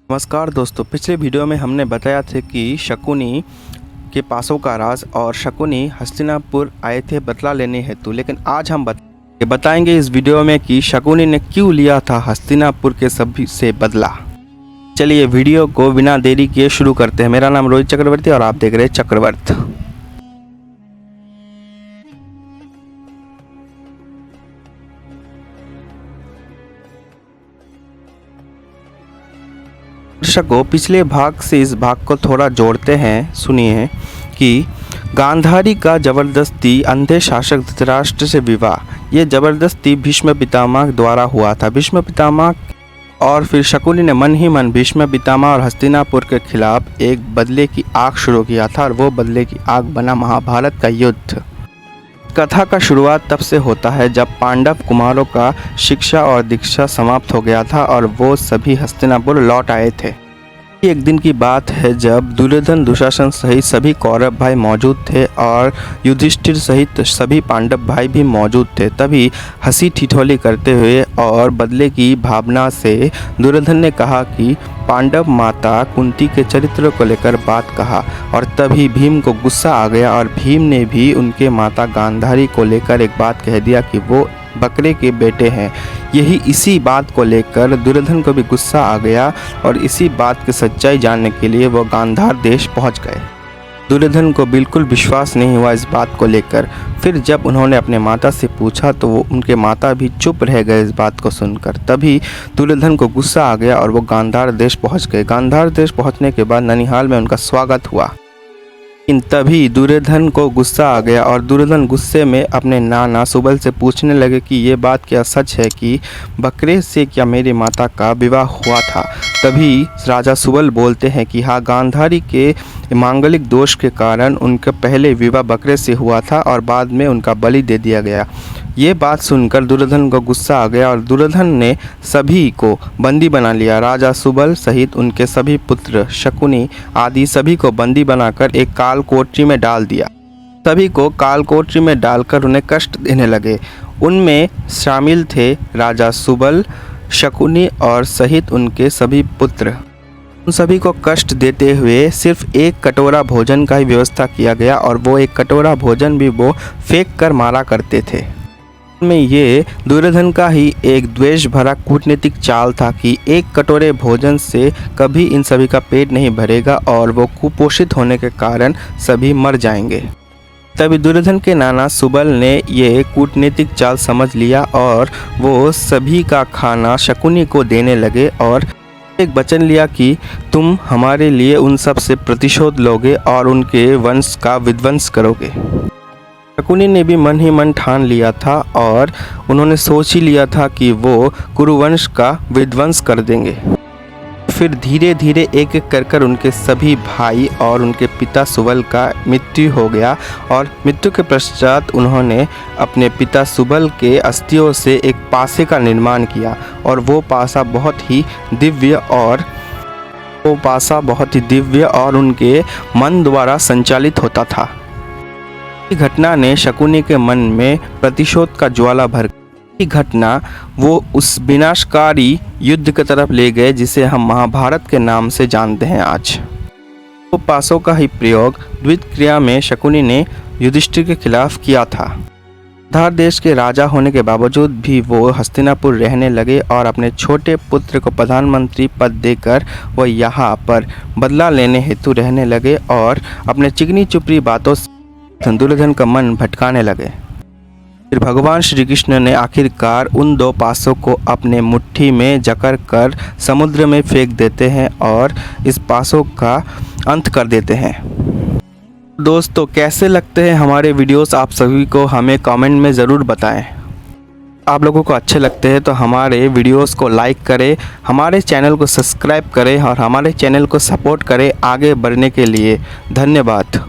नमस्कार दोस्तों, पिछले वीडियो में हमने बताया था कि शकुनी के पासों का राज और शकुनी हस्तिनापुर आए थे बदला लेने हेतु। लेकिन आज हम बताएंगे इस वीडियो में कि शकुनी ने क्यों लिया था हस्तिनापुर के सभी से बदला। चलिए वीडियो को बिना देरी किए शुरू करते हैं। मेरा नाम रोहित चक्रवर्ती और आप देख रहे हैं चक्रवर्त। दर्शकों, पिछले भाग से इस भाग को थोड़ा जोड़ते हैं। सुनिए कि गांधारी का जबरदस्ती अंधे शासक धृतराष्ट्र से विवाह। ये जबरदस्ती भीष्म पितामह द्वारा हुआ था। भीष्म पितामह और फिर शकुनी ने मन ही मन भीष्म पितामह और हस्तिनापुर के खिलाफ एक बदले की आग शुरू किया था और वो बदले की आग बना महाभारत का युद्ध। कथा का शुरुआत तब से होता है जब पांडव कुमारों का शिक्षा और दीक्षा समाप्त हो गया था और वो सभी हस्तिनापुर लौट आए थे। एक दिन की बात है जब दुर्योधन, दुशासन सहित सभी कौरव भाई मौजूद थे और युधिष्ठिर सहित सभी पांडव भाई भी मौजूद थे। तभी हंसी ठिठोली करते हुए और बदले की भावना से दुर्योधन ने कहा कि पांडव माता कुंती के चरित्र को लेकर बात कहा और तभी भीम को गुस्सा आ गया और भीम ने भी उनके माता गांधारी को लेकर एक बात कह दिया कि वो बकरे के बेटे हैं। इसी बात को लेकर दुर्योधन को भी गुस्सा आ गया और इसी बात की सच्चाई जानने के लिए वो गांधार देश पहुंच गए। दुर्योधन को बिल्कुल विश्वास नहीं हुआ इस बात को लेकर। फिर जब उन्होंने अपने माता से पूछा तो उनके माता भी चुप रह गए इस बात को सुनकर। तभी दुर्योधन को गुस्सा आ गया और वो गांधार देश पहुंच गए। गांधार देश पहुंचने के बाद ननिहाल में उनका स्वागत हुआ। लेकिन तभी दुर्योधन को गुस्सा आ गया और दुर्योधन गुस्से में अपने नाना सुबल से पूछने लगे कि ये बात क्या सच है कि बकरे से क्या मेरी माता का विवाह हुआ था। तभी राजा सुबल बोलते हैं कि हाँ, गांधारी के मांगलिक दोष के कारण उनका पहले विवाह बकरे से हुआ था और बाद में उनका बलि दे दिया गया। ये बात सुनकर दुर्योधन को गुस्सा आ गया और दुर्योधन ने सभी को बंदी बना लिया। राजा सुबल सहित उनके सभी पुत्र, शकुनी आदि सभी को बंदी बनाकर एक कालकोठरी में डाल दिया। सभी को कालकोठरी में डालकर उन्हें कष्ट देने लगे। उनमें शामिल थे राजा सुबल, शकुनी और सहित उनके सभी पुत्र। उन सभी को कष्ट देते हुए सिर्फ एक कटोरा भोजन का ही व्यवस्था किया गया और वो एक कटोरा भोजन भी वो फेंक कर मारा करते थे। में ये दुर्योधन का ही एक द्वेष भरा कूटनीतिक चाल था कि एक कटोरे भोजन से कभी इन सभी का पेट नहीं भरेगा और वो कुपोषित होने के कारण सभी मर जाएंगे। तभी दुर्योधन के नाना सुबल ने ये कूटनीतिक चाल समझ लिया और वो सभी का खाना शकुनी को देने लगे और एक वचन लिया कि तुम हमारे लिए उन सब से प्रतिशोध लोगे और उनके वंश का विध्वंस करोगे। शकुनी ने भी मन ही मन ठान लिया था और उन्होंने सोच ही लिया था कि वो कुरुवंश का विध्वंस कर देंगे। फिर धीरे धीरे एक एक कर उनके सभी भाई और उनके पिता सुबल का मृत्यु हो गया और मृत्यु के पश्चात उन्होंने अपने पिता सुबल के अस्थियों से एक पासे का निर्माण किया और वो पासा बहुत ही दिव्य और उनके मन द्वारा संचालित होता था। घटना ने शकुनी के मन में प्रतिशोध का ज्वाला भर घटना वो उस विनाशकारी युद्ध की तरफ ले गए जिसे हम महाभारत के नाम से जानते हैं आज। वो पासों का ही प्रयोग द्वित क्रिया में शकुनी ने युधिष्ठिर के खिलाफ किया था। गांधार देश के राजा होने के बावजूद भी वो हस्तिनापुर रहने लगे और अपने छोटे पुत्र को प्रधानमंत्री पद देकर वो यहाँ पर बदला लेने हेतु रहने लगे और अपने चिकनी चुपड़ी बातों से दुर्योधन का मन भटकाने लगे। फिर भगवान श्री कृष्ण ने आखिरकार उन दो पासों को अपने मुट्ठी में जकड़ कर समुद्र में फेंक देते हैं और इस पासों का अंत कर देते हैं। दोस्तों, कैसे लगते हैं हमारे वीडियोस आप सभी को हमें कमेंट में ज़रूर बताएं। आप लोगों को अच्छे लगते हैं तो हमारे वीडियोस को लाइक करें, हमारे चैनल को सब्सक्राइब करें और हमारे चैनल को सपोर्ट करें आगे बढ़ने के लिए। धन्यवाद।